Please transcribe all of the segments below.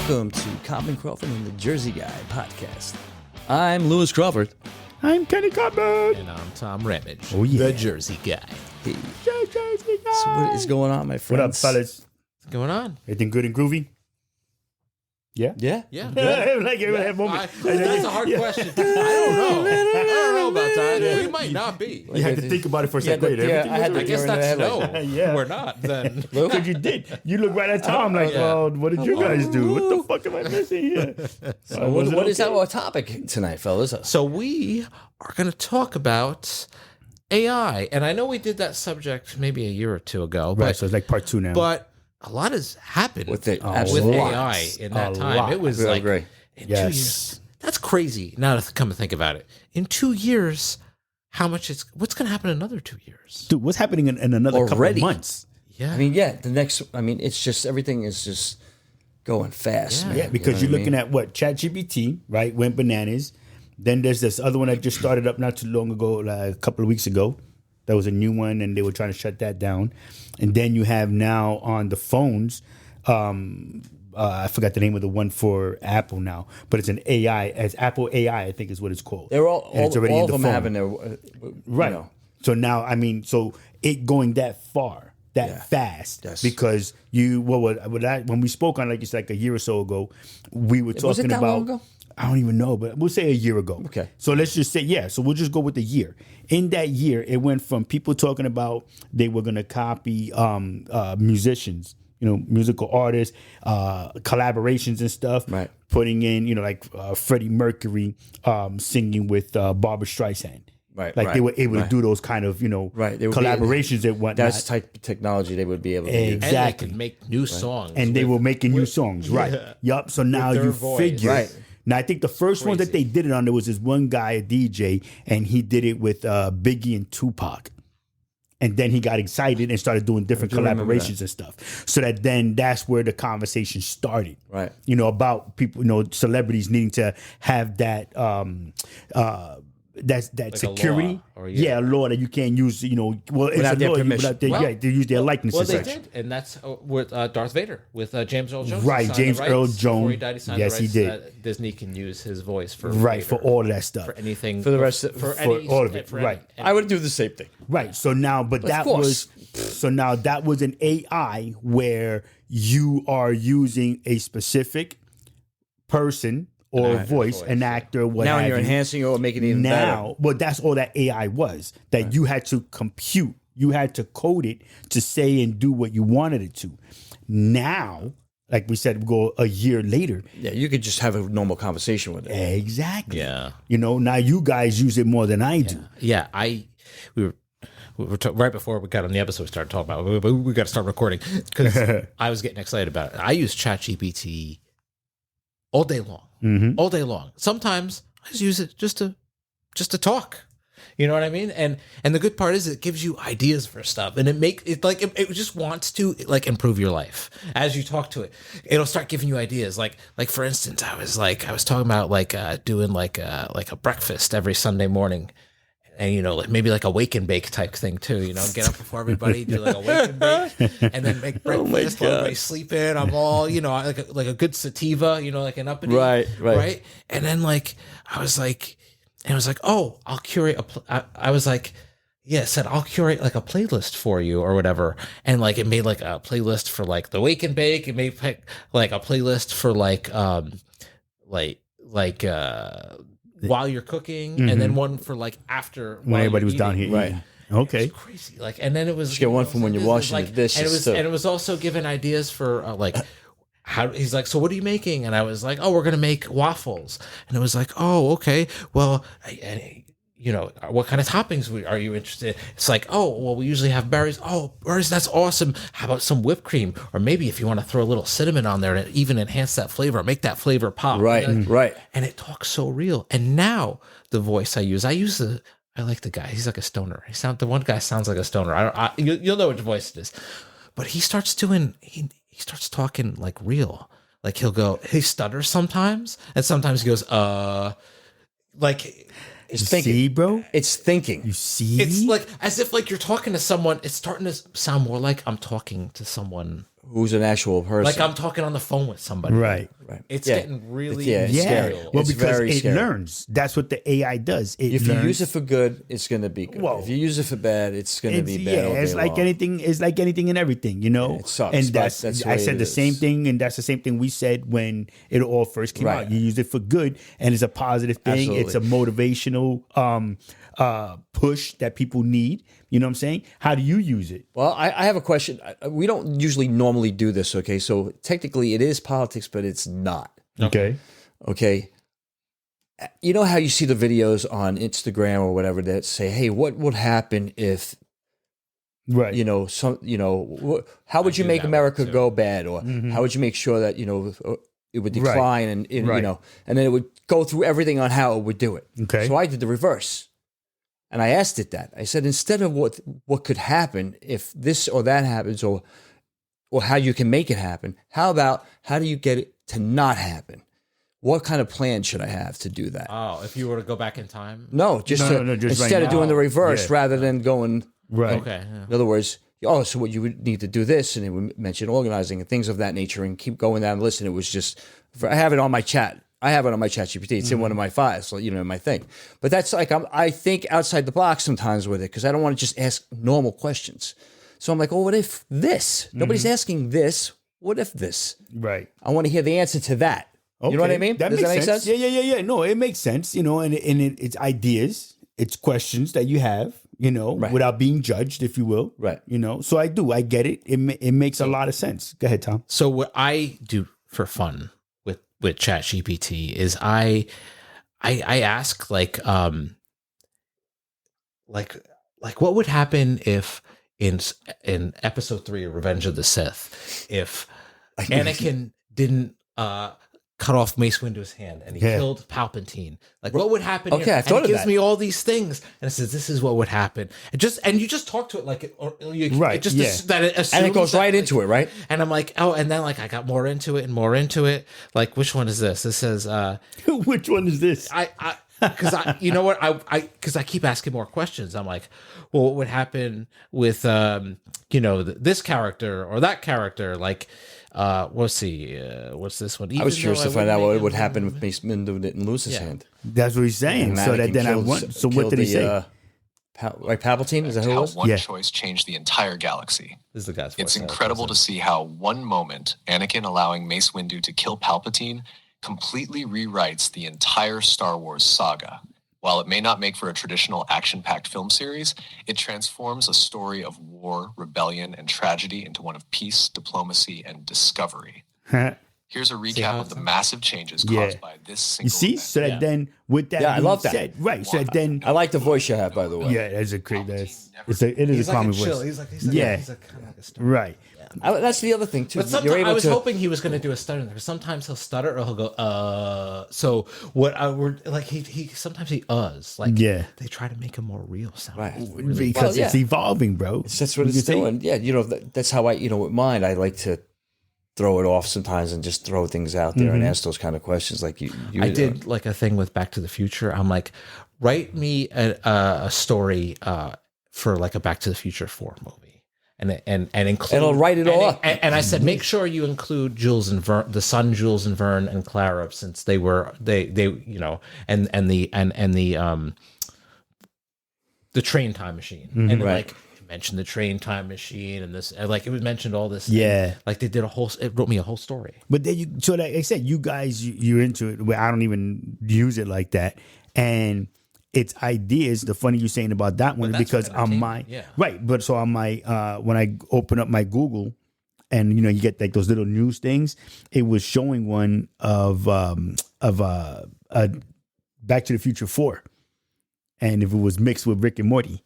welcome to Common Crawford and the Jersey Guy podcast. I'm Lewis Crawford. I'm Kenny Crawford. And I'm Tom Ramage, the Jersey Guy. Hey. Jersey Guy. So what is going on, my friends? What up, fellas? What's going on? Everything good and groovy? Yeah? Yeah. Yeah. Like everyone had moments. That's a hard question. I don't know about that. We might not be. You had to think about it for a second. I had I guess that's no. Yeah. We're not then. Because you did. You look right at Tom like, well, what did you guys do? What the fuck am I missing here? So what is our topic tonight, fellas? So we are going to talk about AI. And I know we did that subject maybe a year or two ago. Right, But, so it's like part 2 now. but a lot has happened With it, with absolutely. AI in that time. lot. It was I like agree. in 2 years. That's crazy. Now to come and think about it. In 2 years, what's going to happen in another 2 years? Dude, what's happening in another couple of Already. months? Yeah. It's just, everything is just going fast, man. Yeah, because You know you're looking at what? ChatGPT, right? Went bananas. Then there's this other one that just started up not too long ago, like a couple of weeks ago. That was a new one, and they were trying to shut that down. And then you have now on the phones, I forgot the name of the one for Apple now, but it's an AI, as Apple AI, I think is what it's called. They're all And it's already of in the them phone. having their, Right. You know, So now, so it going that far, fast, Yes. because when we spoke on, like, it's like a year or so ago, we were talking Was it that about. long ago? I don't even know, but we'll say a year ago. Okay. So let's just say, so we'll just go with the year. In that year, it went from people talking about they were going to copy musicians, musical artists, collaborations and stuff. Right. Putting in, like Freddie Mercury singing with Barbra Streisand. Right, Like right, they were able right. to do those kind of, Right, they would collaborations and whatnot. that's the type of technology they would be able to use. And they Exactly. could make new songs. And they were making new songs, right? Yup. So now their you voice. figure. Right. Now I think the first one that they did it on, there was this one guy, a DJ, and he did it with Biggie and Tupac. And then he got excited and started doing different remember collaborations and stuff. So that's where the conversation started. Right. About people, celebrities needing to have that that Like a security. law, or a law that you can't use, it's Without a their law, permission. they use their likeness Well, and they such. did, and that's with Darth Vader, with James Earl Jones. Right, He signed James the Earl rights. Jones. Before he died, he signed Yes, the he rights did. that Disney can use his voice for Right, Vader, for all of that stuff. for anything, For the rest of- for for any, all of it, for right. I would do the same thing. Right. So now, but that course. that was an AI where you are using a specific person or voice, an actor, what Now have you're you. enhancing or making it even better. Well, that's all that AI was. That you had to compute, you had to code it to say and do what you wanted it to. Now, like we said, we go a year later. Yeah, you could just have a normal conversation with it. Exactly. Yeah. Now you guys use it more than I do. Yeah, we were right before we got on the episode. We started talking about we got to start recording because I was getting excited about it. I use ChatGPT all day long, all day long. Sometimes I just use it just to talk. You know what I mean? And the good part is it gives you ideas for stuff, and it just wants to improve your life as you talk to it. It'll start giving you ideas. Like for instance, I was talking about doing a breakfast every Sunday morning. And maybe like a wake and bake type thing too. Get up before everybody, do like a wake and bake, and then make breakfast while everybody's sleeping. I'm all like a good sativa, like an uppity, right. And then I was like, oh, I'll curate it said I'll curate like a playlist for you or whatever, and it made like a playlist for like the wake and bake. It made like a playlist for while you're cooking, and then one for after When everybody was down here. Right. Eating. Okay. It's crazy. And then it was get one from when you're washing the dishes, and it was also giving ideas for how he's like, so what are you making? And I was like, oh, we're gonna make waffles. And it was like, oh, okay, well, what kind of toppings are you interested in? It's like, oh, well, we usually have berries. Oh, berries, that's awesome. How about some whipped cream? Or maybe if you want to throw a little cinnamon on there and even enhance that flavor, make that flavor pop. Right, right. And it talks so real. And now the voice I like the guy. He's like a stoner. The one guy sounds like a stoner. You'll know which voice it is. But he starts talking like real. Like he stutters sometimes, and sometimes he goes, It's thinking. See, bro? It's thinking. You see? It's like as if you're talking to someone. It's starting to sound more like I'm talking to someone who's an actual person. Like I'm talking on the phone with somebody. Right. It's Yeah. getting really It's scary. Well, It's because very it scary. learns. That's what the AI does. It If you learns. use it for good, it's going to be good. Whoa. If you use it for bad, it's going to be bad. Yeah, all it's day like long. anything. It's like anything and everything, you know. It sucks, And but that's that's the I way said it the is. same thing, and that's the same thing we said when it all first came Right. out. You use it for good, and it's a positive thing. Absolutely. It's a motivational push that people need. You know what I'm saying? How do you use it? Well, I have a question. We don't usually normally do this, okay? So technically it is politics, but it's not, Okay. okay? You know how you see the videos on Instagram or whatever that say, hey, what would happen if, Right. how would you do make that America one, too. go bad? Or how would you make sure that, it would Right. decline and Right. and then it would go through everything on how it would do it. Okay. So I did the reverse. And I asked it that. I said, instead of what could happen if this or that happens or how you can make it happen, how do you get it to not happen? What kind of plan should I have to do that? Oh, if you were to go back in time. No, just No, just right instead of now. doing the reverse Yeah. rather than going, Right. Okay. Yeah. in other words, so what you would need to do this, and it would mention organizing and things of that nature and keep going down the list. And it was just, I have it on my chat. I have it on my chat GPT. It's in one of my files, so, in my thing. But that's like, I think outside the box sometimes with it because I don't want to just ask normal questions. So I'm like, what if this? Nobody's asking this. What if this? Right. I want to hear the answer to that. You know what I mean? That Does makes that make sense? Yeah. No, it makes sense. It's ideas, it's questions that you have. Right. Without being judged, if you will. Right. So I get it. It makes a lot of sense. Go ahead, Tom. So what I do for fun with ChatGPT is I ask like what would happen if in episode 3 of Revenge of the Sith if Anakin didn't cut off Mace Windu's hand and he killed Palpatine. Like, what would happen? Okay, here? I thought and of it gives that. me all these things, and it says this is what would happen. And you just talk to it like it, or you, Right, It just yeah. that it assumes And it goes that, right like- into it, right? And I'm like, oh, and then like I got more into it and more into it. Like, which one is this? This says, Which one is this? because you know what, because I keep asking more questions. I'm like, well, what would happen with this character or that character? Like, let's see, what's this one? I was Even curious though to find wouldn't out what make would him- happen if Mace Windu didn't lose his hand. That's what he's saying. And So that Anakin then I killed- want. So what killed did he the, say? Palpatine? Is that who it How was? one Yeah. choice changed the entire galaxy. This is the guy's voice. It's incredible to see how one moment, Anakin allowing Mace Windu to kill Palpatine, completely rewrites the entire Star Wars saga. While it may not make for a traditional action-packed film series, it transforms a story of war, rebellion, and tragedy into one of peace, diplomacy, and discovery. Here's a recap of the massive changes caused by this single You see, event. so that then with that, Yeah, I being love that. said, right? So that then, I like the voice you have, by the way. yeah, that's a great. It is He's a like common a chill. voice. He's like Yeah. he's like kind of like a star. Right. That's the other thing, too. But sometimes You're able I was to. hoping he was going to do a stutter because sometimes he'll stutter or he'll go So what I were like he sometimes he like Yeah. they try to make him more real sound. Right. Because Well, it's evolving, bro. That's what You it's can say- doing. Yeah, that's how with mine, I like to throw it off sometimes and just throw things out there and ask those kind of questions. Like you I did like a thing with Back to the Future. I'm like, write me a story for like a Back to the Future 4 movie. And include. It'll write it all up. And I said, make sure you include Jules and Vern, the son Jules and Vern and Clara, since they the train time machine, and Right. like mentioned the train time machine and this, and like it was mentioned all this. Yeah. like they did it wrote me a whole story. But then so like I said, you guys, you're into it where I don't even use it like that. And it's ideas. The funny you're saying about that one is that's because for on my, entertainment, yeah. right. But so on my, when I open up my Google and, you get like those little news things, it was showing one of Back to the Future 4. And if it was mixed with Rick and Morty.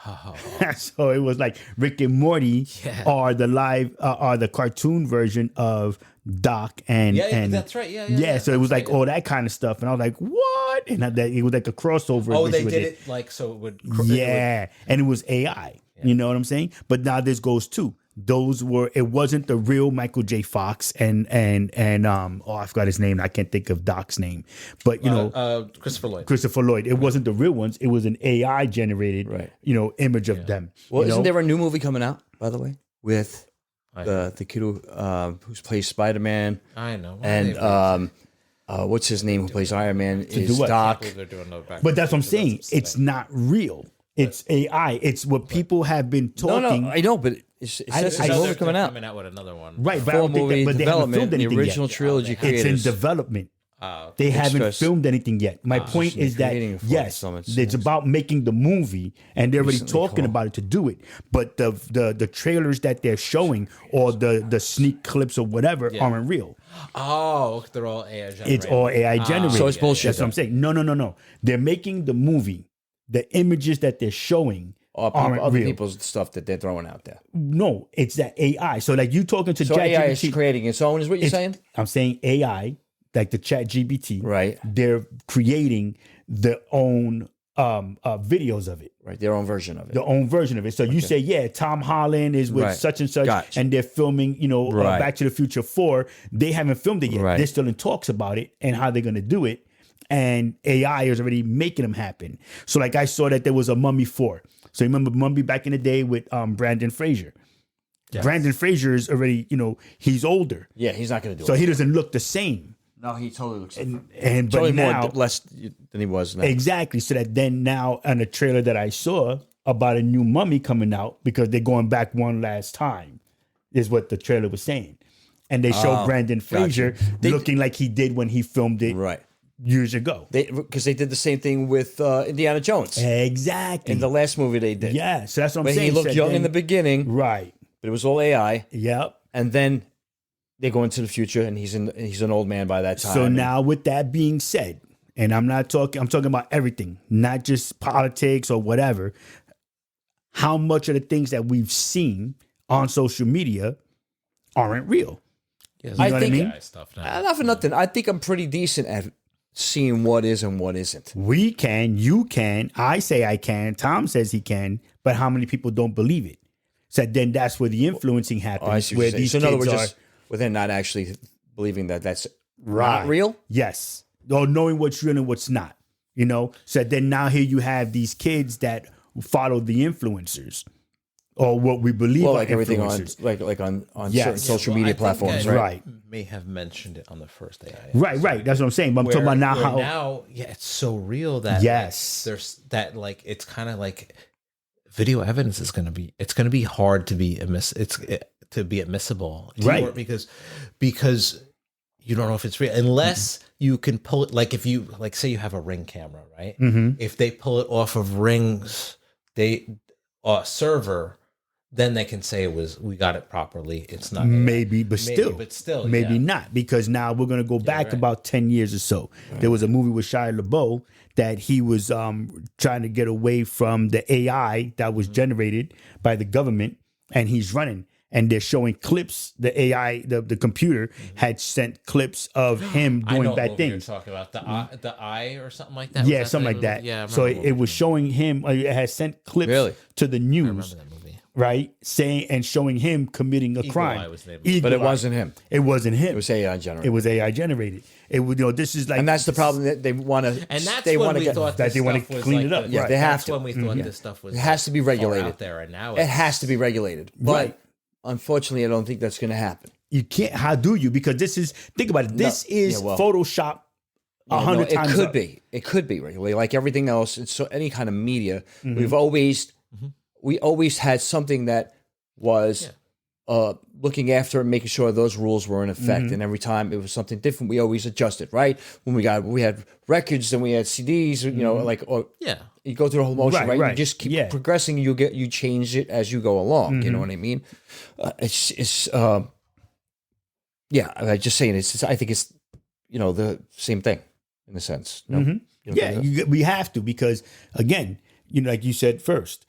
Oh. So it was like Rick and Morty Yeah. are the cartoon version of Doc and that's right. Yeah. so it was that's like right, all that kind of stuff, and I was like, what? And that it was like a crossover. Oh, edition they with did it like so it would. Yeah, and it was AI. You know what I'm saying? But now this goes too. Those were it wasn't the real Michael J. Fox and I forgot his name. I can't think of Doc's name, but Christopher Lloyd. Christopher Lloyd. It wasn't the real ones. It was an AI generated, Right. Image of them. Well, you know? isn't there a new movie coming out, by the way, with the kid who's plays Spider-Man, I know. and what's his name who plays Iron Man is do what? Doc. They're doing no back. But that's what I'm saying. It's not real. It's AI. It's what people have been talking. No, I know, but it's I- a I- movie coming out. Coming out with another one. Right, but I Full don't think movie that, but they haven't filmed development, the anything original yet. trilogy It's creators. in development. Oh, They haven't stress. filmed anything yet. My point They're is that creating it for yes, some, it's it's about making the movie, and they're already Recently talking called. about it to do it. But the trailers that they're showing or the sneak clips or whatever aren't real. Oh, they're all AI generated. It's all AI generated. So it's bullshit, That's what I'm saying. No. They're making the movie. The images that they're showing aren't Other real. people's stuff that they're throwing out there. No, it's that AI. So like you talking to So AI is ChatGPT. creating its own, is what you're saying? I'm saying AI, like the ChatGPT. Right. They're creating their own videos of it. Right, their own version of it. The own version of it. So you say, yeah, Tom Holland is with Right. such and such, Gotcha. and they're filming, Right. Back to the Future 4. They haven't filmed it yet. Right. They're still in talks about it and how they're going to do it. And AI is already making them happen. So like I saw that there was a Mummy 4. So you remember Mummy back in the day with Brandon Fraser. Yes. Brandon Fraser is already, he's older. Yeah, he's not going to do So it. he doesn't look the same. No, he totally looks different. And but Totally now, more less than he was now. exactly. So that then now on a trailer that I saw about a new Mummy coming out because they're going back one last time, is what the trailer was saying. And they showed Brandon Fraser looking like he did when he filmed it Right. years ago. Because they did the same thing with Indiana Jones. Exactly. In the last movie they did. Yeah. So that's what I'm But saying. he looked So young then- in the beginning, Right. but it was all AI. Yep. And then they go into the future, and he's an old man by that time. So now, with that being said, and I'm talking about everything, not just politics or whatever. How much of the things that we've seen on social media aren't real? Yeah, I what I think mean? stuff now. not for nothing. I think I'm pretty decent at seeing what is and what isn't. We can, you can, I say I can, Tom says he can, but how many people don't believe it? So then that's where the influencing happens, Oh, I see what where you're saying. these So in other kids words, are just within not actually believing that that's right. not real. Yes. Or knowing what's real and what's not. So then now here you have these kids that follow the influencers or what we believe Well, are like everything on influencers. like on Yes. certain social Well, media I think platforms, I right? Right. May have mentioned it on the first AI. Right. That's what I'm saying. But I'm talking about now Where how. now, yeah, it's so real that Yes. there's that like it's kind of like video evidence is going to be hard to be to be admissible, Right. because you don't know if it's real unless you can pull it. Like if you say you have a Ring camera, right? Mhm. If they pull it off of Ring's server, then they can say we got it properly. It's not Maybe, but Maybe, still, yeah. maybe not, because now we're gonna go back right. about 10 years or so. There was a movie with Shia LaBeouf that he was trying to get away from the AI that was generated by the government, and he's running. And they're showing clips. The AI, the computer had sent clips of him I know doing what bad movie you're things. talking about the eye or something like that. Yeah, Was something the like name of that. it? Yeah, I So remember it was showing him. It had sent clips Really? to the news, remember that movie. right? Saying and showing him committing a crime. Eye was the name of Eagle But it Eye. wasn't him. It wasn't him. It was AI generated. It was AI generated. It would, this is like, and that's the problem that they want to. And that's they when want to we get. thought that this they wanna stuff was clean like it up. the- Yeah, they have that's to. when we thought this stuff was It has to be far regulated. out there, and now It has to be regulated, but Right. unfortunately, I don't think that's going to happen. you can't. How do you? Because this is, think about it. This is yeah, well- Photoshop 100 it times. could up. be. It could be regulated, like everything else. It's so any kind of media. Mm-hmm. We always had something that was looking after and making sure those rules were in effect. Mm-hmm. And every time it was something different, we always adjusted. Right when we had records, then we had CDs. Or Yeah. you go through the whole motion, Right, right? right. You just keep Yeah. progressing. You change it as you go along. You know what I mean? Yeah. I'm just saying. I think it's the same thing in a sense. No? You don't Yeah, think so? we have to, because again, like you said first,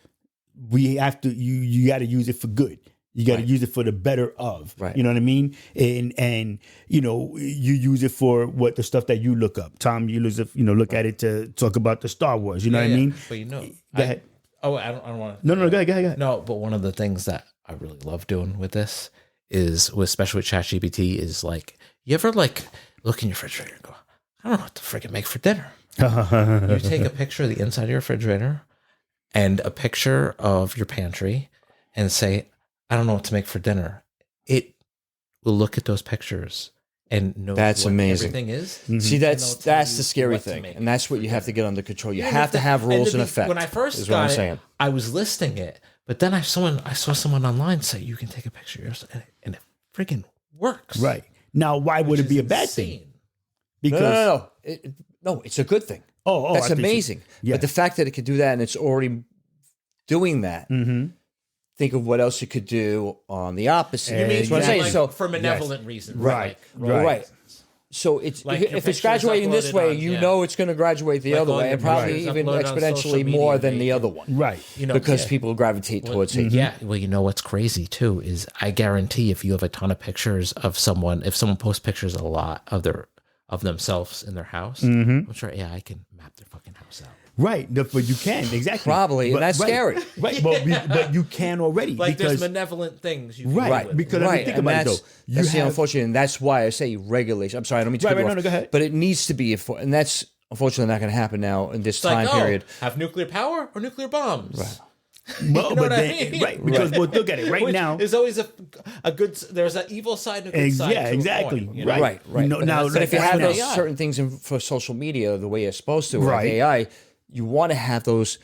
we have to. You got to use it for good. You got to use it for the better of. Right. You know what I mean? And you use it for what the stuff that you look up. Tom, you look at it to talk about the Star Wars. You know what I mean? But Go ahead. I don't want to. No, go ahead. No, but one of the things that I really love doing with this is, especially with ChatGPT, is like, you ever like look in your refrigerator and go, I don't know what to freaking make for dinner. You take a picture of the inside of your refrigerator and a picture of your pantry and say, I don't know what to make for dinner. it will look at those pictures and know That's what amazing. everything is. See, that's tell the you scary what to thing, make and that's what you have to get under control. You And have if to the- have rules the and be- effect. When I first is what I'm got saying. it, I was listing it, but then I saw someone online say you can take a picture of yourself, and it freaking works. Right. Now, why would Which it be is a bad thing? insane. Because No, it's a good thing. oh, That's I think so. amazing. Yeah. But the fact that it could do that and it's already doing that, think of what else it could do on the opposite. You mean That's what I'm exactly. saying. Like, So, for benevolent reasons, Right. like, Right. so it's Like your if it's pictures graduating this uploaded way, on- you yeah. know it's going to graduate the Like other all way, your and probably pictures even uploaded on exponentially social more media, than the other one. Right. you know, Because yeah. people gravitate towards it. Yeah, well, you know what's crazy too is I guarantee if you have a ton of pictures of someone, if someone posts pictures a lot of themselves in their house, I'm sure AI can map their fucking house out. Right. But you can exactly. Probably, and that's right, scary. Right. But you can already Like because there's benevolent things you can right do with. because let me think and about it that's, though. You that's the have unfortunate, and that's why I say regulation. I'm sorry, I don't mean to Right, cut you right, off, no, go ahead. but it needs to be, and that's unfortunately not going to happen now in this It's time like, period. have nuclear power or nuclear bombs. Right. well, know but what I then, mean? right because well, look at it right now. There's always a good. There's an evil side and a good side. Yeah, to a exactly. point, you know? Right. Right. No, but, now, but if you that's have when those AI. certain things for social media the way you're supposed to, Right. like AI, you want to have those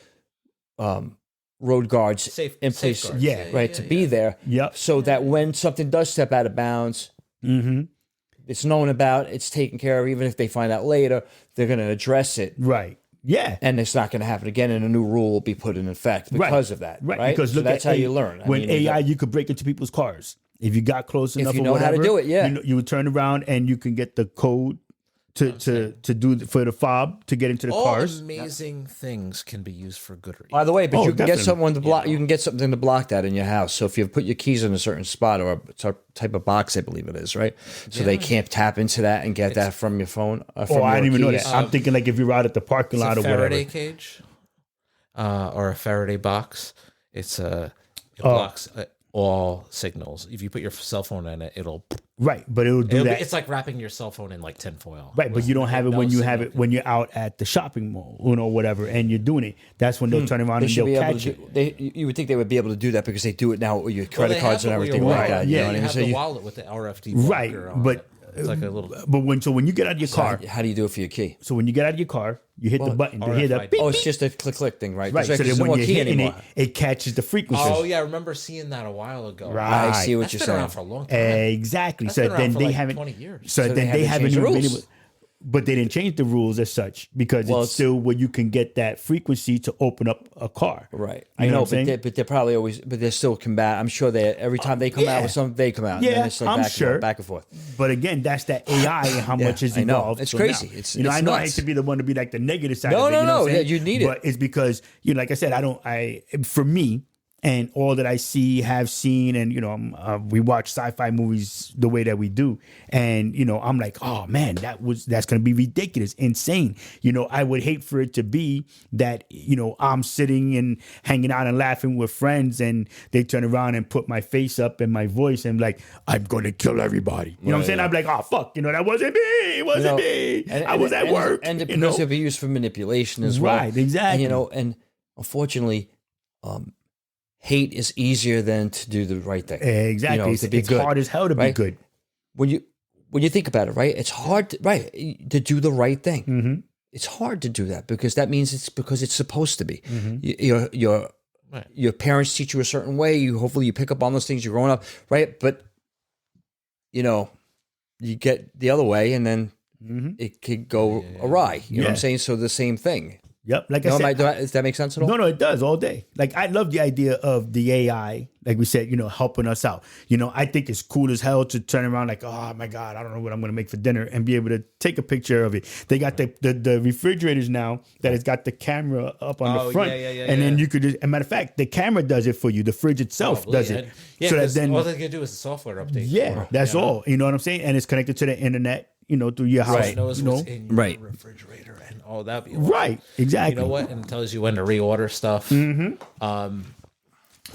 road guards in place, safeguards. Yeah. right, to be there, Yep. so that when something does step out of bounds, it's known about, it's taken care of. Even if they find out later, they're going to address it, Right. Yeah. and it's not going to happen again, and a new rule will be put in effect because of that. Right, Because so look that's at how you learn. When mean, AI, you could break into people's cars if you got close enough. you or know how to whatever, do it, yeah. you would turn around and you can get the code to do for the fob to get into the All cars. amazing things can be used for good or evil. By the way, but Oh, you can definitely. get someone to block. You can get something to block that in your house. So if you put your keys in a certain spot or a type of box, I believe it is, right? So they can't tap into that and get that from your phone. From Oh, I your didn't even know keys. that. I'm thinking like if you're out at the parking It's lot a or whatever. Faraday cage, or a Faraday box. It blocks all signals. If you put your cell phone in it, it'll Right, but it'll do that. it's like wrapping your cell phone in like tinfoil. Right, but you don't have it No when you signal have it when you're out at the shopping mall, whatever, and you're doing it. That's when they'll turn around They and should they'll be able catch to. it. You would think they would be able to do that because they do it now with your credit they cards have and it with everything your like wallet. that. Yeah, You know what I You mean? have So the you, wallet with the RFD Right, marker on but it. It's like a little. But when you get out of your car, how do you do it for your key? so when you get out of your car, you hit the button. You hear that RFID. beep, Oh, it's just a click thing, right? right. So There's then no when you're key hitting anymore. it catches the frequency. Oh yeah, I remember seeing that a while ago. Right. I see what That's you're been saying. around for a long time. Exactly. That's So been around then for they like haven't 20 years. So So they then they haven't haven't changed the even been rules. able. But they didn't change the rules as such because Well, it's still where you can get that frequency to open up a car. Right. You I know, what I'm saying? but they're probably always, but they're still combat. I'm sure they every time they come yeah. out with something, they come out. Yeah, and then it's like I'm sure. back and forth. But again, that's that AI and how much is I know. evolved. It's So crazy. now, It's I know I hate nuts. to be the one to be like the negative side. No, of it, no, you know no. what I'm saying? Yeah, you need it. But it's because like I said, for me. And all that I have seen, and we watch sci-fi movies the way that we do, and I'm like, oh man, that's gonna be ridiculous, insane. I would hate for it to be that I'm sitting and hanging out and laughing with friends, and they turn around and put my face up and my voice, and like, I'm gonna kill everybody. You know what I'm saying? yeah. I'm like, oh fuck, that wasn't me. It wasn't me. I was at work. and it can also be used for manipulation as well. Right, exactly. And unfortunately, hate is easier than to do the right thing. Exactly. To be it's good, hard as hell to be right? good. When you think about it, right? It's hard, to do the right thing. Mm-hmm. It's hard to do that because that means it's because it's supposed to be. Mm-hmm. Your parents teach you a certain way. Hopefully you pick up on those things. You're growing up, right? But you get the other way, and then it could go awry. You know what I'm saying? So the same thing. Yep. Like I said, Does that make sense at all? No, it does all day. Like I love the idea of the AI, like we said, helping us out. I think it's cool as hell to turn around like, oh my God, I don't know what I'm going to make for dinner and be able to take a picture of it. They got the refrigerators now that has got the camera up on the front. And then you could just, as a matter of fact, the camera does it for you. The fridge itself does it. Yeah, so that 'cause then, all they can do is a software update. yeah, that's all. You know what I'm saying? And it's connected to the internet, through your house. It knows what's in your Right. refrigerator and all that. Be awesome. Right. Exactly. You know what? And it tells you when to reorder stuff. Mm-hmm.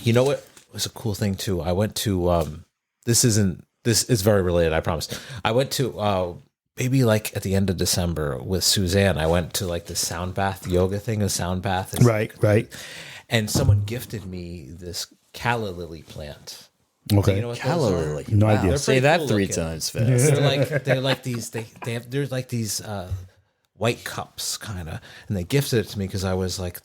You know what was a cool thing too? I went to this is very related, I promise. I went to maybe like at the end of December with Suzanne. I went to like the sound bath yoga thing. A sound bath, is Right. and someone gifted me this calla lily plant. Okay. Do you know what Calla those are? lily. No idea. They're Say pretty that cool 3 looking. times fast. They're like these they're like these white cups kind of, and they gifted it to me because I was like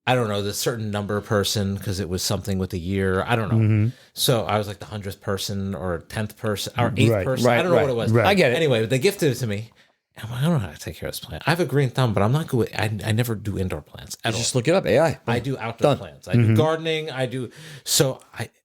I don't know, the certain number person because it was something with a year. I don't know. So I was like the 100th person or 10th person or 8th Right, person. right, I don't know right, what it was. right. I get it. Anyway, they gifted it to me. I'm like, I don't know how to take care of this plant. I have a green thumb, but I'm not good. I never do indoor plants at all. Just look it up. AI. I do outdoor plants. I do gardening. I do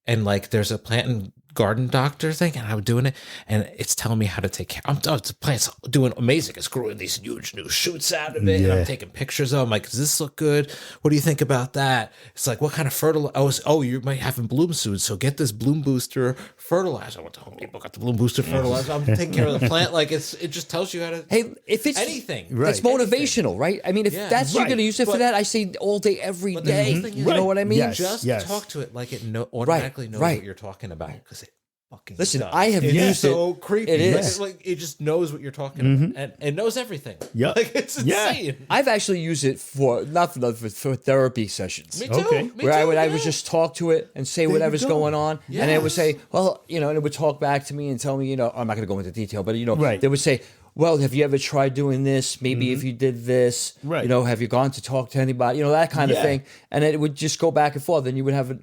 like there's a plant and garden doctor thing, and I'm doing it, and it's telling me how to take care. The plant's doing amazing. It's growing these huge new shoots out of it, and Yeah. I'm taking pictures of them. I'm like, does this look good? What do you think about that? It's like, what kind of fertilizer? Oh, you might have bloom soon, so get this bloom booster fertilizer. I went to Home Depot, got the bloom booster fertilizer. I'm taking care of the plant. Like it just tells you how to. Hey, if it's anything, Right. it's motivational, right? I mean, if Yeah. that's you're Right. going to use it for But- that, I say all day, every But the day. cool thing is- You know what I mean? Yes. Just talk to it like it automatically knows right. what you're talking about because it fucking Listen, does. I have It's used so it. creepy. It Like, is. like it just knows what you're talking about and it knows everything. Yep. Like it's Yeah. insane. I've actually used it for for therapy sessions. Me too. Okay. Me Where I too, would yeah. just talk to it and say you whatever's go. going on, and it would Yes. say, well, and it would talk back to me and tell me, I'm not going to go into detail, but Right. they would say, well, have you ever tried doing this? Maybe if you did this, Right. have you gone to talk to anybody? That kind of Yeah. thing, and it would just go back and forth, and you would have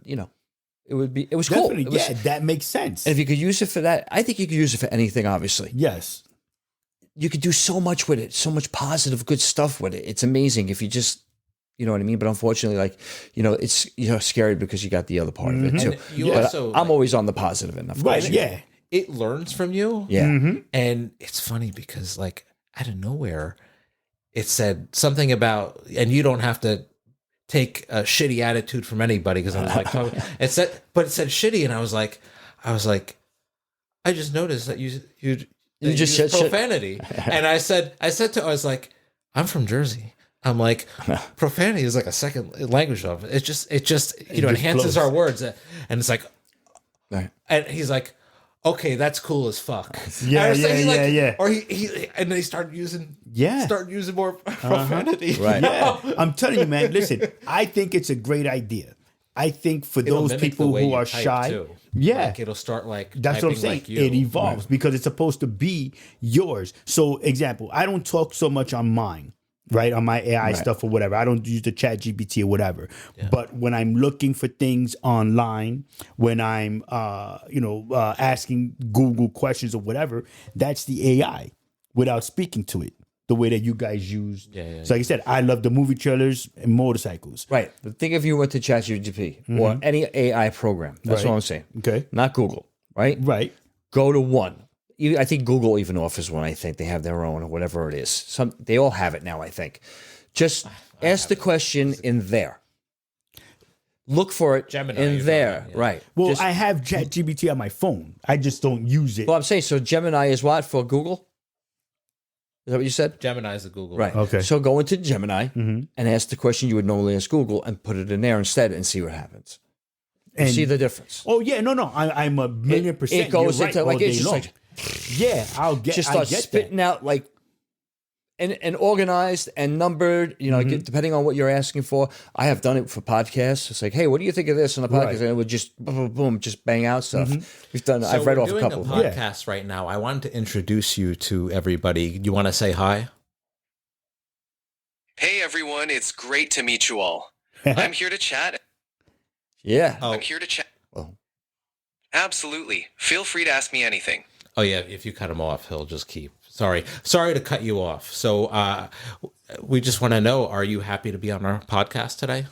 it was cool. Definitely. It was, Yeah, that makes sense. And if you could use it for that, I think you could use it for anything. Obviously, Yes. you could do so much with it, so much positive, good stuff with it. It's amazing if you just, you know what I mean. But unfortunately, it's scary because you got the other part of it too. And you But also, I'm always on the positive end. Of Right. course. Yeah. it learns from you. Yeah. And it's funny because like out of nowhere, it said something about, and you don't have to take a shitty attitude from anybody because I was like, it said shitty, and I was like, I just noticed that you just use said shit. profanity, and I was like, I'm from Jersey. I'm like, profanity is like a second language of it. It just enhances flows. our words, and it's like, Right. and he's like, okay, that's cool as fuck. Yeah, And I was like, yeah, yeah. Or he and then he started using more profanity. Right. Yeah. I'm telling you, man, listen, I think it's a great idea. I think for It'll those mimic the people way who you are type, shy, too. yeah. Like it'll start like That's what I'm typing saying. like you. It evolves because it's supposed to be yours. So, example, I don't talk so much on mine, right? On my AI stuff or whatever. I don't use the chat GPT or whatever. But when I'm looking for things online, when I'm, asking Google questions or whatever, that's the AI without speaking to it. The way that you guys use. Yeah. So like I said, I love the movie trailers and motorcycles. Right. But think if you went to ChatGPT or any AI program. That's Right. what I'm saying. Okay. Not Google. Right. Right. Go to one. I think Google even offers one. I think they have their own or whatever it is. They all have it now. I think. Just ask the question in there. Look for it Gemini, in you're there. talking about, yeah. Right. Well, Just- I have ChatGPT on my phone. I just don't use it. well, I'm saying so. Gemini is what for Google? Is that what you said? Gemini is a Google. Right. Okay. So go into Gemini and ask the question you would normally ask Google and put it in there instead and see what happens. And see the difference. Oh yeah, no. I'm a million percent. It goes You're into right, like all day it's just long. like Yeah, I'll get. just I start get spitting that. out like and organized and numbered, depending on what you're asking for. I have done it for podcasts. It's like, hey, what do you think of this on the podcast? Right. And it would just boom, boom, boom, just bang out stuff. We've done. So I've read we're off a doing couple. a podcast right now. I wanted to introduce you to everybody. You want to say hi? Hey everyone, it's great to meet you all. I'm here to chat. Yeah. Oh, I'm here to chat. Oh. Absolutely. Feel free to ask me anything. oh yeah. If you cut him off, he'll just keep. Sorry to cut you off. So we just want to know: are you happy to be on our podcast today?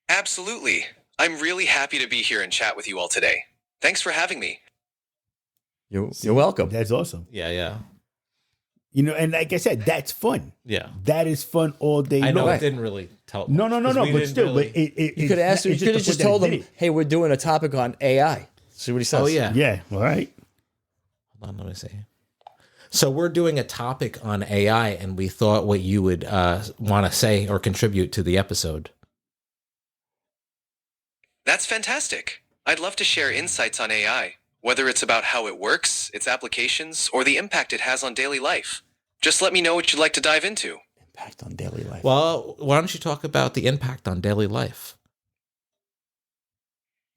Absolutely. I'm really happy to be here and chat with you all today. Thanks for having me. You're welcome. That's awesome. Yeah. And like I said, that's fun. Yeah. That is fun all day I know long. it didn't really tell. No. because we But didn't still, really- but it You could ask. You it's could have the just point told that I them, did it. "Hey, we're doing a topic on AI." See what he says. Oh yeah. Yeah. All right. Hold on, let me see. So we're doing a topic on AI, and we thought what you would want to say or contribute to the episode. That's fantastic. I'd love to share insights on AI, whether it's about how it works, its applications, or the impact it has on daily life. Just let me know what you'd like to dive into. Impact on daily life. Well, why don't you talk about the impact on daily life?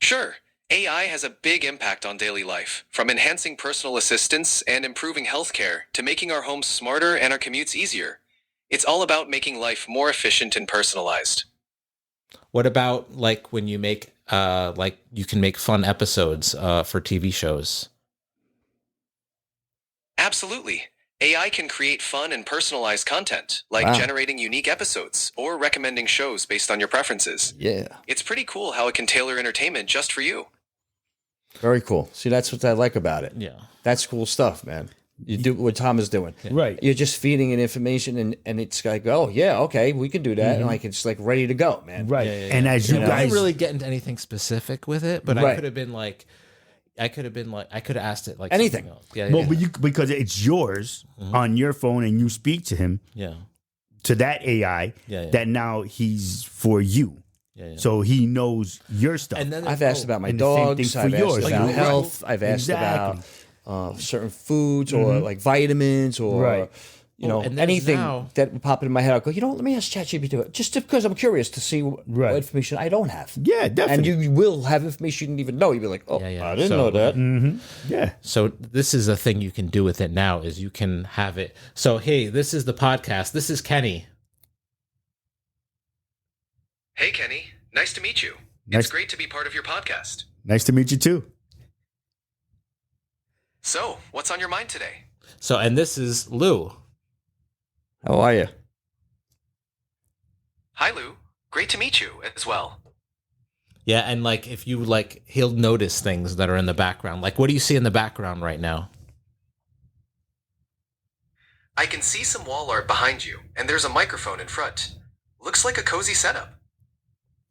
Sure, AI has a big impact on daily life, from enhancing personal assistance and improving healthcare to making our homes smarter and our commutes easier. It's all about making life more efficient and personalized. What about like when you make like you can make fun episodes for TV shows? Absolutely. AI can create fun and personalized content, like Wow. generating unique episodes or recommending shows based on your preferences. Yeah. It's pretty cool how it can tailor entertainment just for you. Very cool. See, that's what I like about it. Yeah. That's cool stuff, man. You do what Tom is doing. Right. You're just feeding it information and it's like, oh, yeah, okay, we can do that. And like, it's like ready to go, man. Right. And as I you guys didn't really get into anything specific with it, but I Right. could have been like, I could have asked it like Anything. something else. Yeah, well, yeah, but you because it's yours on your phone and you speak to him yeah, to that AI Yeah, yeah. that now he's for you. yeah. So he knows your stuff. And then I've asked about my And the same dogs. thing for I've yours. asked about Like, health. right. I've asked Exactly. about certain foods or like vitamins or Right. you know and there's anything now- that would pop into my head. I'll go, you know, let me ask ChatGPT just because I'm curious to see what Right. information I don't have. Yeah, definitely. And you will have information you didn't even know. You'll be like, oh, Yeah. I didn't So- know that. yeah. So this is a thing you can do with it now is you can have it. So, hey, this is the podcast. This is Kenny. Hey, Kenny. Nice to meet you. Nice- It's great to be part of your podcast. Nice to meet you too. So, what's on your mind today? So, and this is Lou. How are you? Hi, Lou. Great to meet you as well. Yeah, and like if you like, he'll notice things that are in the background. Like, what do you see in the background right now? I can see some wall art behind you, and there's a microphone in front. Looks like a cozy setup.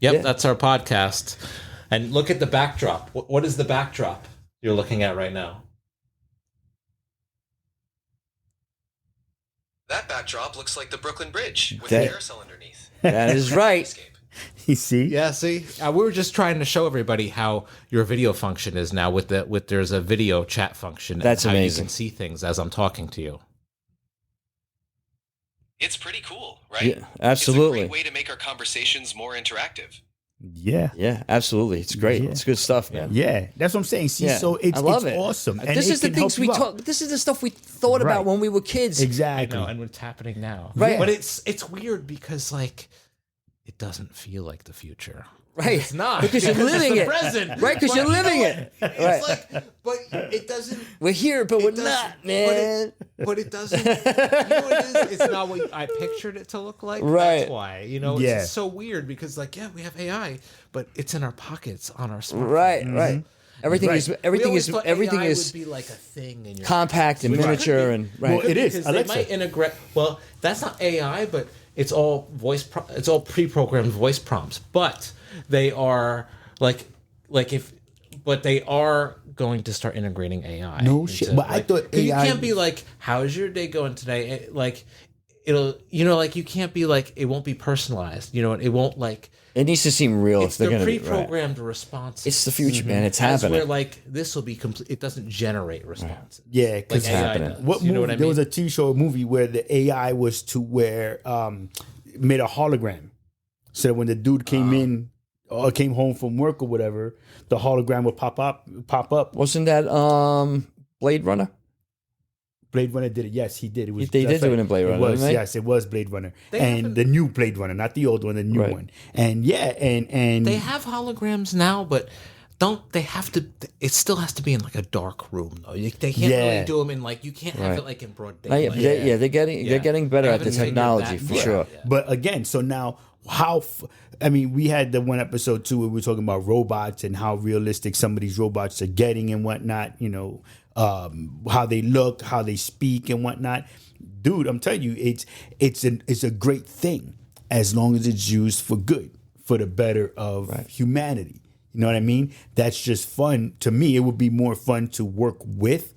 Yep, Yeah. that's our podcast. And look at the backdrop. What is the backdrop you're looking at right now? That backdrop looks like the Brooklyn Bridge with That- a carousel underneath. That is right. Escape. You see? Yeah, see, we were just trying to show everybody how your video function is now. With there's a video chat function. That's and how amazing. You can see things as I'm talking to you. It's pretty cool, right? Yeah, absolutely. It's a great way to make our conversations more interactive. Yeah. Yeah, absolutely. It's great. Yeah. It's good stuff, man. Yeah. That's what I'm saying. See, Yeah, so it's, I love it's it. awesome. And This it is the can things help we you out. talk. This is the stuff we thought Right. about when we were kids. Exactly. I know, and it's happening now. Right. But it's weird because like it doesn't feel like the future. Right. It's not Because you're living it's it. the present. Right, because But you're you know living what? it. It's Right. like, but it doesn't. We're here, but we're doesn't- not, man. But it doesn't. You know what it is? It's not what I pictured it to look like. Right. That's why. You know, it's Yeah. just so weird because like we have AI, but it's in our pockets on our smartphone. Right, right. Everything is We everything always is thought everything AI is would be like a thing in your compact and Which it could miniature be. and right. Well, it is. Because they Alexa. might integrate. Well, that's not AI, but it's all it's all pre-programmed voice prompts. But they are but they are going to start integrating AI. No shit. But I thought 'cause you AI can't be like, "How's your day going today?" Like it'll, like you can't be like, it won't be personalized. You know, it won't like. It needs to seem real It's if they're the going to be right. pre-programmed responses. It's the future, man. It's As happening. where like this will be complete. It doesn't generate responses. Yeah, Like because AI happening. does. what You know movie? what I There mean? was a TV show, a movie where the AI was to where made a hologram. So when the dude came in or came home from work or whatever, the hologram would pop up. Wasn't that Blade Runner? Blade Runner did it. Yes, he did. It was. They did that's do right. it in Blade Runner, It was, didn't they? yes, it was Blade Runner, They and haven't- the new Blade Runner, not the old one, the new Right. one. And yeah, and They have holograms now, but don't they have to? It still has to be in like a dark room, though. They can't Yeah. really do them in like you can't have Right. it like in broad Yeah, daylight. they're getting better They at the haven't figured technology that for yet. sure. Yeah. But again, so now I mean, we had the one episode too where we were talking about robots and how realistic some of these robots are getting and whatnot. You know, how they look, how they speak and whatnot. Dude, I'm telling you, it's a great thing as long as it's used for good, for the better of humanity. You know what I mean? That's just fun. To me, it would be more fun to work with.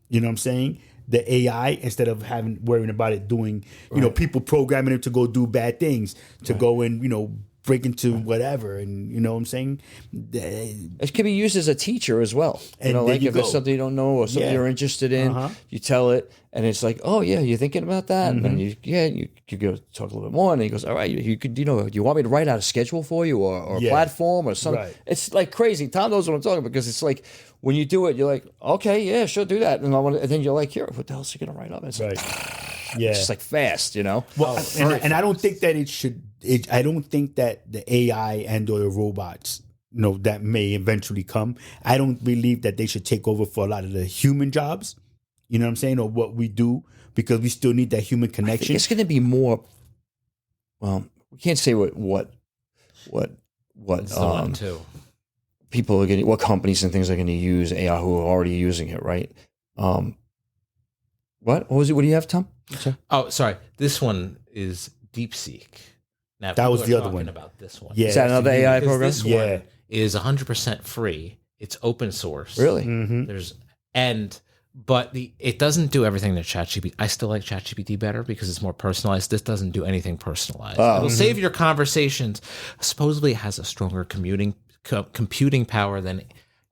You know what I'm saying? The AI instead of worrying about it doing, people programming it to go do bad things, to go and, break into whatever, and you know what I'm saying. It can be used as a teacher as well. And Like there you if it's go. something you don't know or something Yeah. you're interested in, you tell it, and it's like, oh yeah, you're thinking about that, and then you go talk a little bit more, and he goes, all right, you could, do you want me to write out a schedule for you or a Yeah. platform or something? Right. It's like crazy. Tom knows what I'm talking about because it's like when you do it, you're like, okay, yeah, sure, do that, and then you're like, here, what the hell's he gonna write up? And it's Right. like, Yeah. it's just like fast, Well, and I don't think that it should. I don't think that the AI and or the robots, that may eventually come. I don't believe that they should take over for a lot of the human jobs. You know what I'm saying, or what we do, because we still need that human I think connection. it's going to be more. Well, we can't say what It's the one too. people are going, what companies and things are going to use AI who are already using it, right? What was it? What do you have, Tom? Sorry. Oh, sorry. This one is DeepSeek. Now, That was people the are other one. talking about this one. Yeah. Is that another AI Because program? this Yeah. one is 100% free. It's open source. Really? Mm-hmm. But it doesn't do everything that ChatGPT. I still like ChatGPT better because it's more personalized. This doesn't do anything personalized. It'll save your conversations. Supposedly, it has a stronger computing power than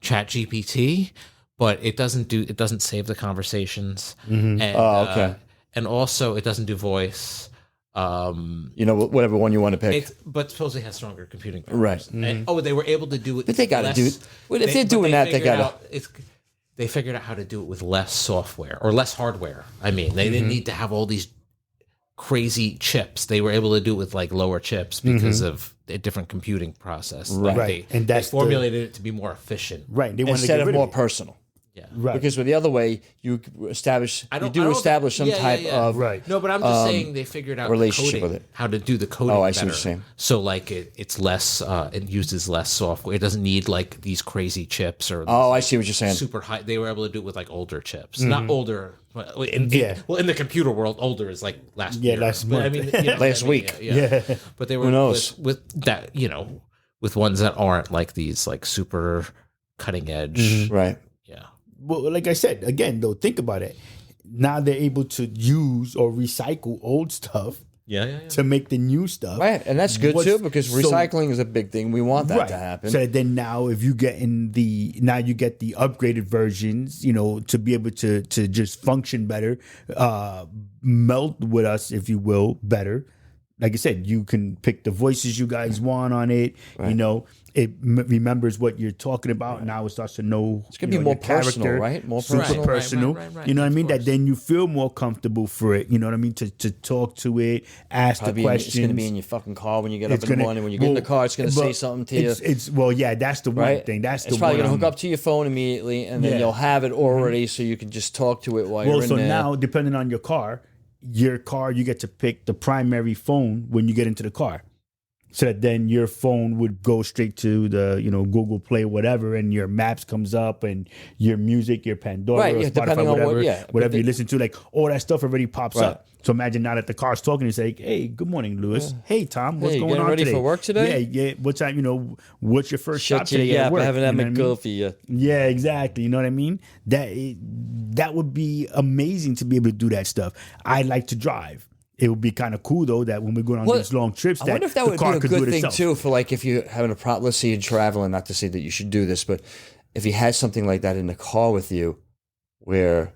ChatGPT, but it doesn't save the conversations. And, okay. And also, it doesn't do voice. Whatever one you want to pick. But supposedly has stronger computing power. Right. And they were able to do it. But they got to less- do. Well, if they're doing that, they figured got out- They figured out how to do it with less software or less hardware. I mean, they didn't need to have all these crazy chips. They were able to do it with like lower chips because of a different computing process. Like, Right. And And that's they formulated it to be more efficient. Right. They wanted to instead get of rid more of it. personal. Yeah. Right. Because with the other way, you establish I don't establish some yeah, type yeah. of Right. No, but I'm just saying they figured out relationship coding, with it. how to do the coding. Oh, I see what better. you're saying. So like it's less, it uses less software. It doesn't need like these crazy chips or Oh, I see what you're saying. super high. They were able to do it with like older chips, not older. But in the computer world, older is like last year. last But, month. I mean, you know, Last week. Yeah. But they were Who knows? with that, with ones that aren't like these like super cutting edge. Right. Yeah. Well, like I said, again, though, think about it. Now they're able to use or recycle old stuff Yeah. to make the new stuff. Right. And that's good What's- too, because so- recycling is a big thing. We want that to happen. So then now if you get you get the upgraded versions, to be able to just function better, melt with us, if you will, better. Like I said, you can pick the voices you guys want on it. Right. It remembers what you're talking about. Now it starts to know. It's gonna be more personal, right? More personal. Personal. Right, You know what I of mean? That course. then you feel more comfortable for it. You know what I mean? To talk to it, ask Probably the questions. it's going to be in your fucking car when you get up It's in the gonna- morning. When you get in the car, it's going to say but something to you. It's that's the one Right? thing. That's it's the probably one. going to hook up to your phone immediately, and then Yeah. you'll have it already, so you can just talk to it while Well, you're in so there. now depending on your car, you get to pick the primary phone when you get into the car. So that then your phone would go straight to the Google Play, whatever, and your maps comes up, and your music, your Pandora, Right, or yeah, Spotify, depending on what- whatever, but whatever you listen to, like all that stuff already pops Right. up. So imagine now that the car's talking, you say, "Hey, good morning, Lewis. Hey, Tom, what's Hey, you going getting on ready today? for work today? Yeah. What time? What's your first stop Shut your today at yap. work? I haven't had You know my what I mean? coffee yet. Yeah, exactly. You know what I mean? That would be amazing to be able to do that stuff. I like to drive. It would be kind of cool though that when we're going on Well, these long trips, I that wonder if that the would car be a could do good it thing itself. too for like if you're having a problem. Let's say you're traveling. Not to say that you should do this, but if you had something like that in the car with you, where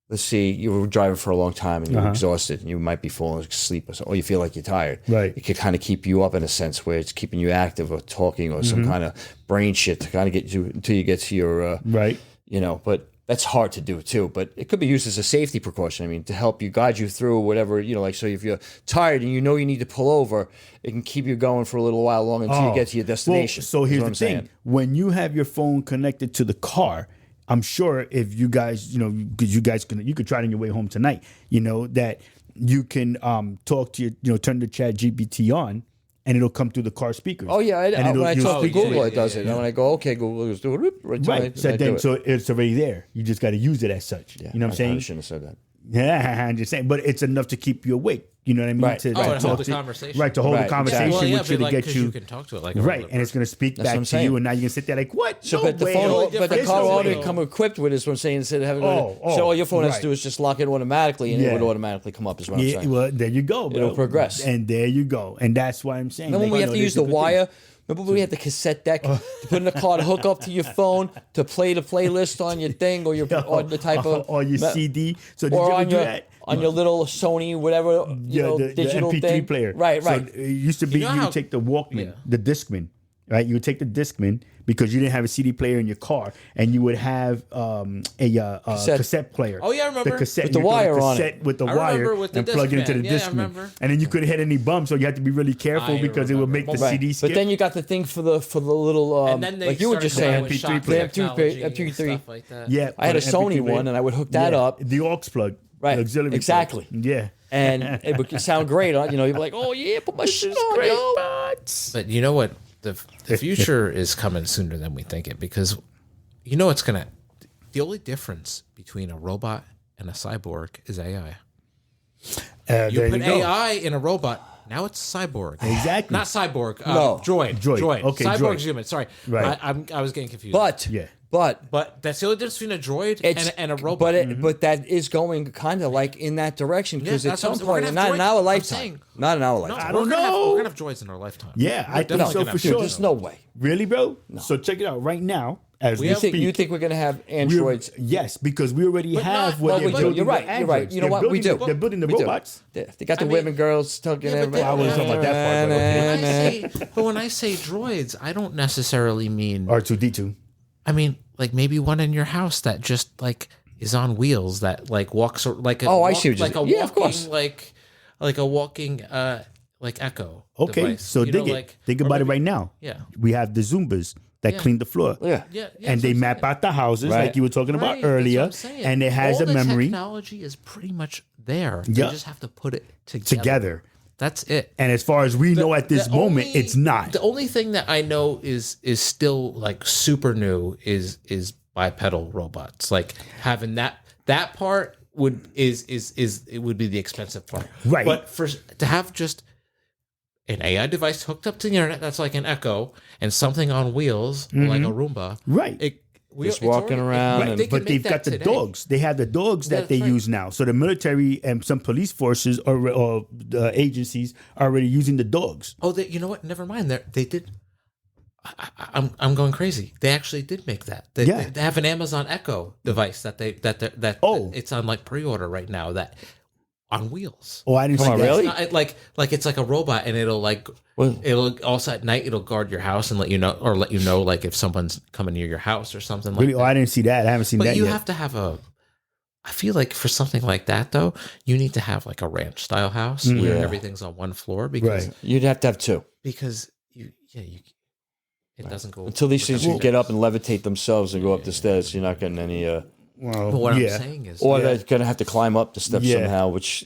let's see you were driving for a long time and you're exhausted and you might be falling asleep or you feel like you're tired. Right. It could kind of keep you up in a sense where it's keeping you active or talking or some kind of brain shit to kind of get you until you get to your Right. But that's hard to do too. But it could be used as a safety precaution. I mean, to help you guide you through whatever, like, so if you're tired and you need to pull over, it can keep you going for a little while longer until you get to your destination. Well, so is here's what the I'm thing. saying. When you have your phone connected to the car, I'm sure if you guys, because you could try it on your way home tonight, that you can talk to turn the chat GPT on, and it'll come through the car speakers. Oh, yeah. When I you'll talk to speak to Google, it. it does it. And when I go, okay, Google, let's do it. Right. So I do then, it. so it's already there. You just got to use it as such. Yeah, You know what I'm I probably saying? shouldn't have said that. Yeah, I'm just saying, but it's enough to keep you awake. You know what I mean? Right. To, Oh, and hold the to- conversation. Right, to hold Right, the conversation exactly. with you to get 'cause you. you can talk to it like a Right, regular and it's going to speak That's what back I'm to saying. you, and now you're going to sit there like, what? So, No but the way. phone, Totally but the different. car There's no already way. come equipped with is what I'm saying. Instead of having, Oh, so all your phone has right. to do is just lock it automatically, and Yeah. it would automatically come up. Is what I'm Yeah, saying. well, there you go, bro. It'll progress. And there you go. And that's why I'm saying. Remember when like, we you have know, to use there's the good things. wire? Remember when we had the cassette deck to put in the car to hook up to your phone to play the playlist on your thing or your or the type of or your CD. So did or you ever on do your that? on your little Sony whatever The digital MP3 thing player. Right. So it used to be know you how- would take the Walkman, Yeah. the Discman, right? You would take the Discman because you didn't have a CD player in your car, and you would have a cassette player. Oh, yeah, I remember. The cassette With the you put wire on cassette it. with the I wire remember with the and plug it into the Discman. Yeah, I Discman. remember. And then you couldn't hit any bumps, so you had to be really careful I because it would make remember. the Right. CD skip. But then you got the thing for the little And then they like you were just started saying coming with MP3 shock player. technology and MP3. stuff like that. yeah, I had a for the MP3 Sony player. one and I would hook that Yeah, up the aux plug, Right, the auxiliary plug. exactly. Yeah. and it would sound great. You'd be like, oh yeah, put my shit on, yo. But you know what? The future is coming sooner than we think it, because you know it's gonna. The only difference between a robot and a cyborg is AI. You There put you go. AI in a robot. Now it's a cyborg. Exactly. Not cyborg. No. Droid. Droid. Okay, Cyborg's droid. human. Sorry. Right. I was getting confused. But Yeah. But that's the only difference between a droid and a robot. But but that is going kind of like in that direction because Yeah, at that's what some I'm saying. We're point, gonna not have in droids. our I'm lifetime, saying. not in our No, lifetime. I don't we're gonna have- know. We're gonna have droids in our lifetime. Yeah, I think definitely so gonna for have sure. Dude, there's no way. Really, bro? So check it out right now. As we You think speak, you think we're gonna have we're- androids? Yes, because we already But have not- what well, they're we do. building. You're right. the You're right. androids. You know They're what? We building do. the- They're building the We do. robots. They got the I mean- women girls tugging Yeah, but everybody. I wasn't talking about that part, but when I say droids, I don't necessarily mean. R2D2. I mean, like maybe one in your house that just like is on wheels that like walks like a Oh, I see what you're like a saying. Yeah, of walking course. like a walking like Echo. Okay, device. so You dig know, it. like- Think or about it maybe- right now. Yeah. We have the Zumbas that clean the floor. Yeah. Yeah, And that's they what I'm map saying. out the houses Right. like you were talking about Right, that's what earlier. I'm saying. And it has All a the memory technology is pretty much there. Yeah. You just have to put it together. That's it. And as far as we know at this The moment, only- it's not. The only thing that I know is still like super new is bipedal robots. Like having that part is it would be the expensive part. Right. But to have just an AI device hooked up to the internet that's like an Echo and something on wheels like a Roomba. Right. Just walking around and- But they've got the dogs. They have the dogs that That's they right. use now. So the military and some police forces or agencies are already using the dogs. Oh, you know what? Never mind. They did. I'm going crazy. They actually did make that. They have an Amazon Echo device that it's on like pre-order right now that on wheels. Oh, I didn't see Come on, that. really? It's not, like it's like a robot, and it'll also at night it'll guard your house and let you know like if someone's coming near your house or something like Really? that. Oh, I didn't see that. I haven't seen But that you yet. have to have I feel like for something like that though, you need to have like a ranch style house where Yeah. everything's on one floor because Right. You'd have to have two it doesn't go until these things doesn't can get up and levitate themselves and go up the stairs. You're not getting any. Well, But what yeah. I'm saying is, Or they're gonna have to climb up the steps Yeah. somehow, which.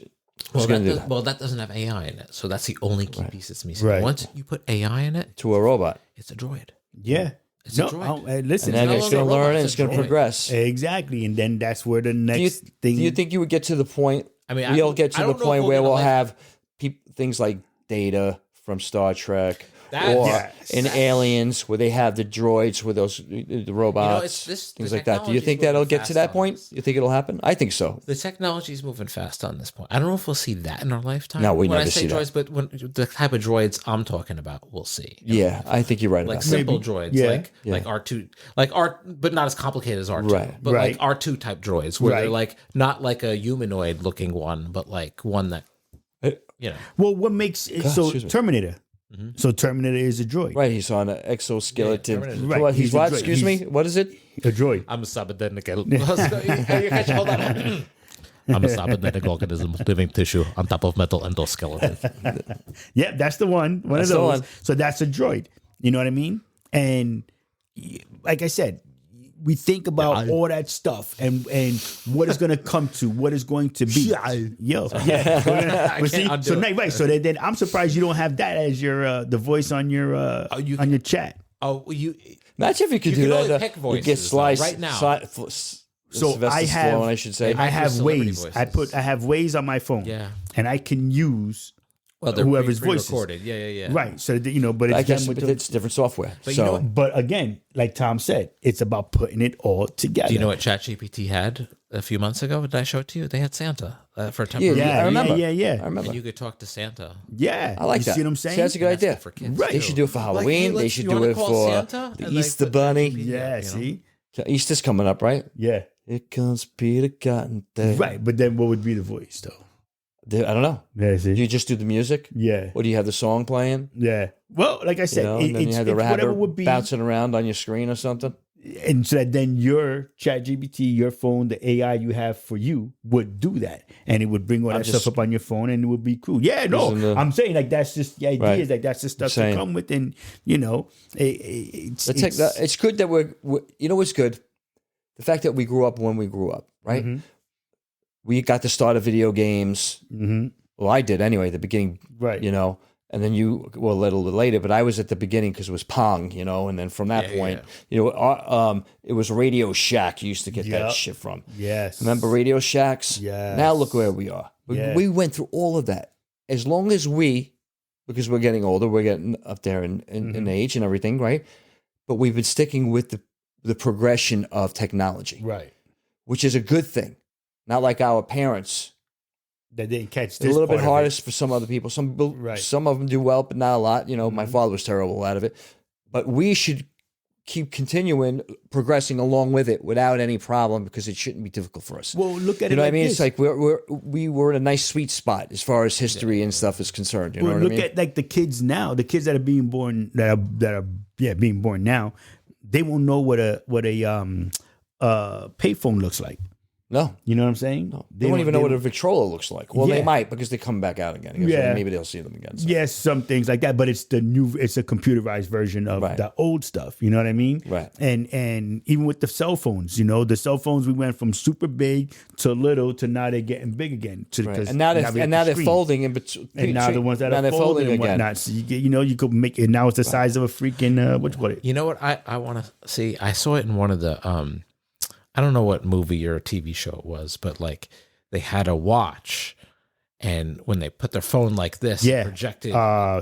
well, Who's gonna do that? that doesn't have AI in it, so that's the only key piece that's missing. Right. Once you put AI in it, To a robot, it's a droid. Yeah. It's a No, droid. listen. and then no it's longer gonna a robot, learn and it's it's a gonna droid. progress. Exactly. And then that's where the Do you, next thing. do you think you would get to the point? I mean, we'll get I to the don't know if point we'll where get we'll like- have things like Data from Star Trek, That- or Yes. in Aliens, where they have the droids with those the robots, it's things the like that. Do you technology's think that'll moving get to fast that on point? this. You think it'll happen? I think so. The technology's moving fast on this point. I don't know if we'll see that in our lifetime. No, we when never I say see that. droids, but when the type of droids I'm talking about, we'll see. Yeah, I think you're right Like about that. simple droids, Yeah. like R2, but not as complicated as R2, Right. but Right. like R2 type droids, where they're Right. like not like a humanoid looking one, but like one that you know. Well, what makes it so excuse me. Terminator? So Terminator is a droid. Right, he's on an exoskeleton. Yeah, Right, What, he's he's a what? droid. Excuse me. He's- What is it? A droid. I'm a cybernetic. Hold on. I'm a cybernetic organism, living tissue on top of metal endoskeleton. Yeah, that's the one. One That's of the those. one. So that's a droid. You know what I mean? And like I said, we think about all that stuff and what is going to come to, what is going to be. Yo, yeah. But see, undo so it. right. So then I'm surprised you don't have that as your the voice on your you on your chat. Oh, you Imagine if you could You do can only that. pick You get voices, though, sliced right now. So Sylvester I have, Stallone, I should say. I have Celebrity Waze. voices. I have Waze on my phone. Yeah. And I can use Well, whoever's voice is. recorded. Yeah. Right. So that, but it's I guess done with it's different software. But so you know what? But again, like Tom said, it's about putting it all together. Do you know what ChatGPT had a few months ago? Did I show it to you? They had Santa for a yeah, temporary. Yeah, I remember. yeah. I remember. And you could talk to Santa. Yeah. I like you that. See what I'm saying? See, that's a good idea. For kids, Right. They should do it for Halloween. hey, They should you do wanna it call for Santa? the And, like, Easter put Bunny. ChatGPT, Yeah, you know? see? Easter's coming up, right? Yeah. Here comes Peter Cottontail. Right. But then what would be the voice, though? I don't know. Yeah, see? Do you just do the music? Yeah. Or do you have the song playing? Yeah. Well, like I You said, know, and then you it's have the whatever rabbit would be. bouncing around on your screen or something. And so that then your ChatGPT, your phone, the AI you have for you would do that. And it would bring all that just stuff up on your phone and it would be cool. Yeah, no. using the- I'm saying like that's just the idea Right. is like that's the stuff to saying. come with. And, it's, It's good that we're you know what's good? The fact that we grew up when we grew up, right? Mhm. We got the start of video games. Mhm. Well, I did anyway, the beginning, Right. and then you were a little bit later, but I was at the beginning because it was Pong, and then from that point, it was Radio Shack you used to get Yep. that shit from. Yes. Remember Radio Shacks? Yes. Now look where we are. Yeah. We went through all of that. As long as because we're getting older, we're getting up there in age and everything, right? But we've been sticking with the progression of technology, Right. which is a good thing. Not like our parents. That didn't catch It's this a little bit part of harder it. for some other people. Some Right. some of them do well, but not a lot. My father was terrible out of it. But we should keep continuing progressing along with it without any problem because it shouldn't be difficult for us. Well, look at You it know what I like this. It's like we were in a nice sweet spot as far as history and stuff is concerned. You know Well, what I look mean? at like the kids now, the kids that are being born being born now, they won't know what a payphone looks like. No. You know what I'm saying? No. They don't even know what a Victrola looks like. Well, Yeah. they might because they come back out again. I guess. Yeah. Maybe they'll see them again. So. Yes, some things like that, but it's a computerized version of Right. the old stuff. You know what I mean? Right. And even with the cell phones, the cell phones we went from super big to little to now they're getting big again. Right. And now we have the they're screen. folding in between. And now the ones that now are they're folding and again. whatnot. So you get, you could make it. Now it's the size of a freaking what you call it? You know what I want to see? I saw it in one of the I don't know what movie or TV show it was, but like they had a watch, and when they put their phone like this, Yeah. it projected.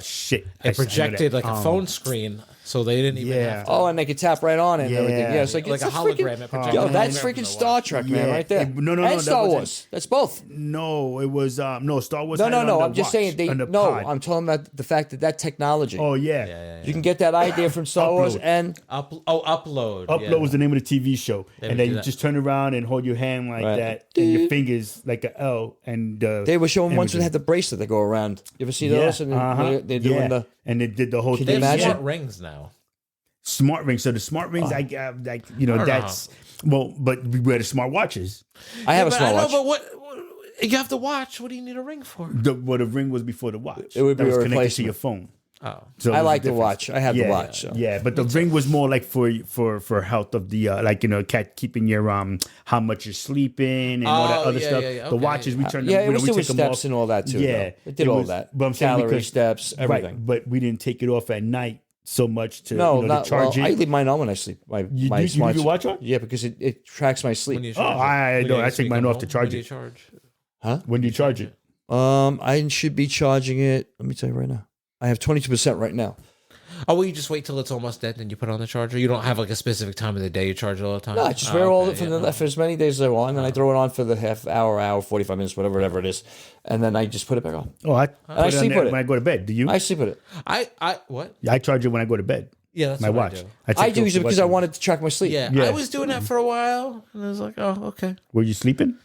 Shit! It projected like a phone screen, so they didn't even Yeah. have to. Oh, and they could tap right on it and Yeah. everything. Yeah, it's like Like it's a hologram, freaking- it projected Yo, a that's hologram from freaking the Star watch. Trek, man, Yeah. right there. No, and that Star wasn't- Wars. That's both. No, it was no Star Wars. No, had it no, on no. the I'm just watch, saying on the no. pod. I'm talking about the fact that technology. Oh yeah. You can get that idea from Star Wars Upload. and Upload. Upload yeah. was the name of the TV show, They and would then do you that. just turn around and hold your hand like Right. that, and your fingers like an L, and they were showing once when they images. had the bracelet that go around. You ever see Yeah, those? And they're doing yeah. the. and they did the whole Can They you thing. have imagine? smart rings now. Smart rings. So the smart rings, Oh. like don't know. that's well, but we wear the smart watches. I have a but I know, smartwatch. but what you have to watch? What do you need a ring for? The ring was before the watch. It would that be was a connected to replacement. your phone. Oh, So I it was like a the difference. watch. I have the watch. So. Yeah, but the ring was more like for health of the cat keeping your how much you're sleeping and all that Oh, other yeah, stuff. yeah, yeah. The Okay. watches we turned Yeah, them, it was we doing take them steps off. and all that too. Yeah, though. It did all was- that. But I'm saying Calorie because- steps, everything. Right, but we didn't take it off at night so much to No, to not charge well, I it. leave mine on when I sleep. My You my leave your watch on? Yeah, because it tracks my sleep. when you Oh, charge it? I When don't. you I actually take mine come off to home? charge When do it. you charge? When do you charge it? I should be charging it. Let me tell you right now. I have 22% right now. Oh, well, you just wait till it's almost dead, and you put it on the charger. You don't have like a specific time of the day you charge it all the time. No, I just Oh, wear all okay, it for, yeah. for as many days as I want, and then I throw it on for the half hour, 45 minutes, whatever it is, and then I just put it back on. Oh, I I put it on sleep there with it. when I go to bed. Do you? I sleep with it. I what? I charge it when I go to bed. Yeah, that's My what watch. I do. I take do off use it the because I watch. wanted to track my sleep. Yeah, Yeah. I was doing that for a while, and I was like, oh, okay. Were you sleeping?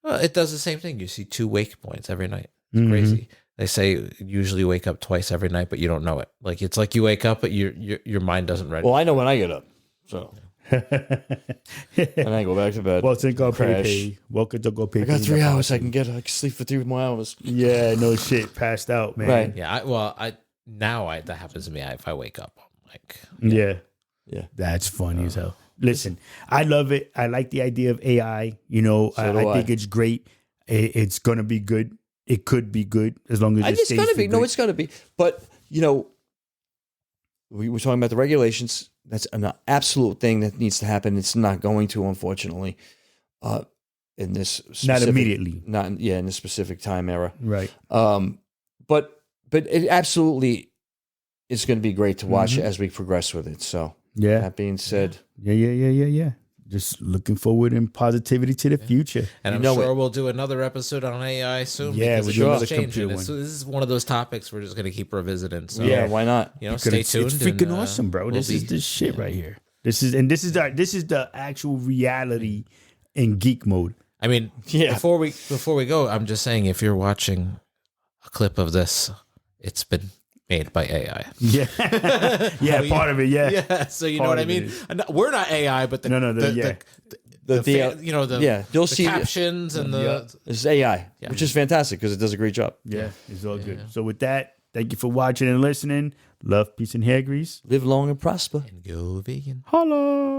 Well, it does the same thing. You see 2 wake points every night. It's Mm-hmm. crazy. They say usually you wake up twice every night, but you don't know it. Like it's like you wake up, but your mind doesn't ready. Well, I know when I get up, so and I go back to bed. Well, think I'll Crash. pay. Welcome to go pay. I got 3 hours. I can sleep for 3 more hours. Yeah, no shit. Passed out, man. Right. Yeah, that happens to me. If I wake up, I'm like, Yeah. Yeah. That's funny as hell. Listen, I love it. I like the idea of AI. You know, So do I I. think it's great. It's going to be good. It could be good as long as it It's stays gonna for be. No, good. it's gonna be. But we were talking about the regulations. That's an absolute thing that needs to happen. It's not going to, unfortunately. in this Not specific, immediately. in this specific time era. Right. But it absolutely is going to be great to watch as we progress with it. So Yeah. that being said, Yeah. Just looking forward in positivity to the future. And I'm know sure it. we'll do another episode on AI soon. Yeah, because we'll it's do another changing. computer This one. is one of those topics we're just going to keep revisiting. So, yeah, why not? you know, Because stay it's tuned. freaking and, awesome, bro. we'll This is be- the shit right here. This is the actual reality in geek mode. I mean, Yeah. before we go, I'm just saying, if you're watching a clip of this, it's been made by AI. Yeah. Yeah, part of it, yeah. Yeah, so you know Part what I of mean. it is. And we're not AI, but No, you know the you'll the see captions and the it's AI, which is fantastic because it does a great job. Yeah, it's all good. So with that, thank you for watching and listening. Love, peace, and hair grease. Live long and prosper. go vegan. Holla.